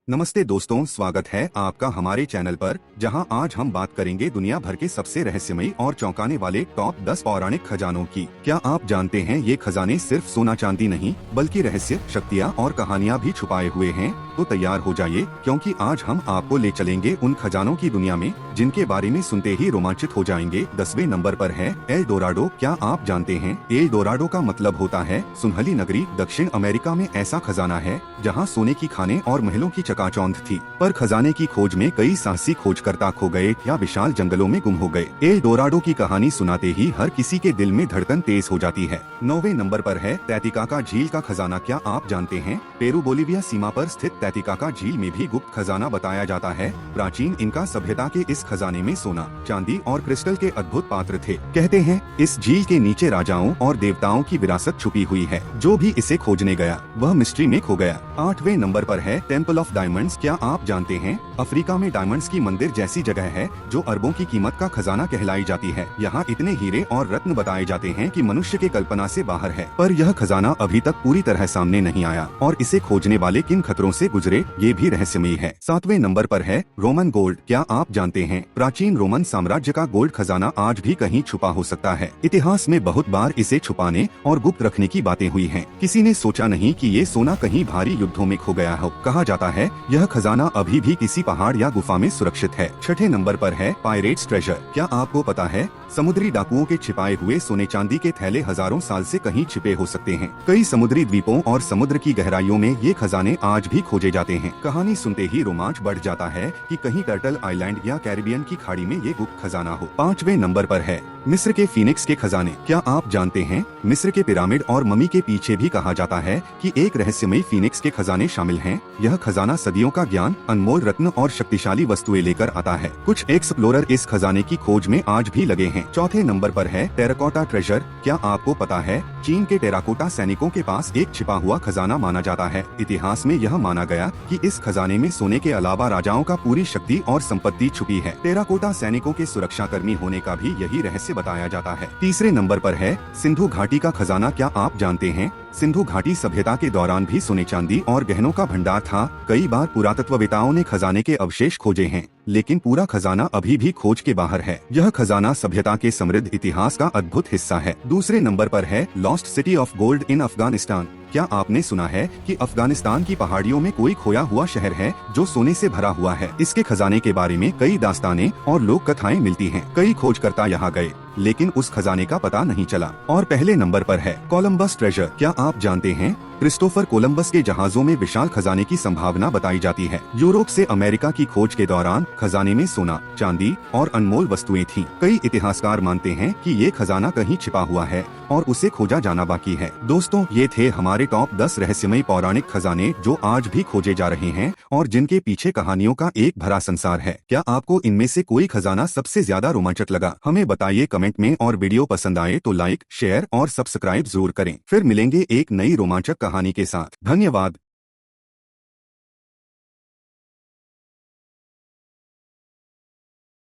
नमस्ते दोस्तों, स्वागत है आपका हमारे चैनल पर, जहां आज हम बात करेंगे दुनिया भर के सबसे रहस्यमयी और चौंकाने वाले टॉप 10 पौराणिक खजानों की। क्या आप जानते हैं ये खजाने सिर्फ सोना चांदी नहीं बल्कि रहस्य, शक्तियाँ और कहानियाँ भी छुपाए हुए हैं। तो तैयार हो जाइए, क्योंकि आज हम आपको ले चलेंगे उन खजानों की दुनिया में जिनके बारे में सुनते ही रोमांचित हो जाएंगे। 10वें नंबर पर है एल डोराडो। क्या आप जानते हैं एल डोराडो का मतलब होता है सुनहली नगरी। दक्षिण अमेरिका में ऐसा खजाना है जहाँ सोने की खानें और महलों की चकाचौंध थी, पर खजाने की खोज में कई साहसी खोजकर्ता खो गए या विशाल जंगलों में गुम हो गए। एल डोराडो की कहानी सुनाते ही हर किसी के दिल में धड़कन तेज हो जाती है। 9वें नंबर पर है तैतिकाका झील का खजाना। क्या आप जानते हैं पेरू बोलिविया सीमा पर स्थित तैतिकाका झील में भी गुप्त खजाना बताया जाता है। प्राचीन इनका सभ्यता के इस खजाने में सोना, चांदी और क्रिस्टल के अद्भुत पात्र थे। कहते हैं इस झील के नीचे राजाओं और देवताओं की विरासत छुपी हुई है। जो भी इसे खोजने गया वह मिस्ट्री में खो गया। 8वें नंबर पर है टेम्पल ऑफ डायमंड्स। क्या आप जानते हैं अफ्रीका में डायमंड्स की मंदिर जैसी जगह है जो अरबों की कीमत का खजाना कहलाई जाती है। यहाँ इतने हीरे और रत्न बताए जाते हैं कि मनुष्य के कल्पना से बाहर है, पर यह खजाना अभी तक पूरी तरह सामने नहीं आया और इसे खोजने वाले किन खतरों से गुजरे ये भी रहस्यमयी है। 7वें नंबर पर है रोमन गोल्ड। क्या आप जानते हैं प्राचीन रोमन साम्राज्य का गोल्ड खजाना आज भी कहीं छुपा हो सकता है। इतिहास में बहुत बार इसे छुपाने और गुप्त रखने की बातें हुई हैं। किसी ने सोचा नहीं कि ये सोना कहीं भारी युद्धों में खो गया हो। कहा जाता है यह खजाना अभी भी किसी पहाड़ या गुफा में सुरक्षित है। 6ठे नंबर पर है पायरेट्स ट्रेजर। क्या आपको पता है समुद्री डाकुओं के छिपाए हुए सोने चांदी के थैले हजारों साल से कहीं छिपे हो सकते हैं। कई समुद्री द्वीपों और समुद्र की गहराइयों में ये खजाने आज भी खोजे जाते हैं। कहानी सुनते ही रोमांच बढ़ जाता है कि कहीं टर्टल आइलैंड या कैरिबियन की खाड़ी में ये गुप्त खजाना हो। 5वें नंबर पर है मिस्र के फीनिक्स के खजाने। क्या आप जानते हैं मिस्र के पिरामिड और ममी के पीछे भी कहा जाता है कि एक रहस्यमयी फीनिक्स के खजाने शामिल हैं। यह खजाना सदियों का ज्ञान, अनमोल रत्न और शक्तिशाली वस्तुएं लेकर आता है। कुछ एक्सप्लोरर इस खजाने की खोज में आज भी लगे हैं। 4थे नंबर पर है टेराकोटा ट्रेजर। क्या आपको पता है चीन के टेराकोटा सैनिकों के पास एक छिपा हुआ खजाना माना जाता है। इतिहास में यह माना गया कि इस खजाने में सोने के अलावा राजाओं का पूरी शक्ति और संपत्ति छुपी है। टेराकोटा सैनिकों के सुरक्षाकर्मी होने का भी यही रहस्य बताया जाता है। तीसरे नंबर पर है सिंधु घाटी का खजाना। क्या आप जानते हैं सिंधु घाटी सभ्यता के दौरान भी सोने चांदी और गहनों का भंडार था। कई बार पुरातत्ववेताओं ने खजाने के अवशेष खोजे हैं, लेकिन पूरा खजाना अभी भी खोज के बाहर है। यह खजाना सभ्यता के समृद्ध इतिहास का अद्भुत हिस्सा है। दूसरे नंबर पर है lost city of gold in Afghanistan. क्या आपने सुना है कि अफगानिस्तान की पहाड़ियों में कोई खोया हुआ शहर है जो सोने से भरा हुआ है। इसके खजाने के बारे में कई दास्तानें और लोक कथाएं मिलती हैं। कई खोजकर्ता यहाँ गए, लेकिन उस खजाने का पता नहीं चला। और पहले नंबर पर है कोलंबस ट्रेजर। क्या आप जानते हैं क्रिस्टोफर कोलंबस के जहाजों में विशाल खजाने की संभावना बताई जाती है। यूरोप से अमेरिका की खोज के दौरान खजाने में सोना, चांदी और अनमोल वस्तुएं थीं। कई इतिहासकार मानते हैं कि ये खजाना कहीं छिपा हुआ है और उसे खोजा जाना बाकी है। दोस्तों, ये थे हमारे टॉप 10 रहस्यमयी पौराणिक खजाने जो आज भी खोजे जा रहे हैं और जिनके पीछे कहानियों का एक भरा संसार है। क्या आपको इनमें से कोई खजाना सबसे ज्यादा रोमांचक लगा? हमें बताइए कमेंट में। और वीडियो पसंद आए तो लाइक, शेयर और सब्सक्राइब जरूर करें। फिर मिलेंगे एक नई रोमांचक कहानी के साथ। धन्यवाद।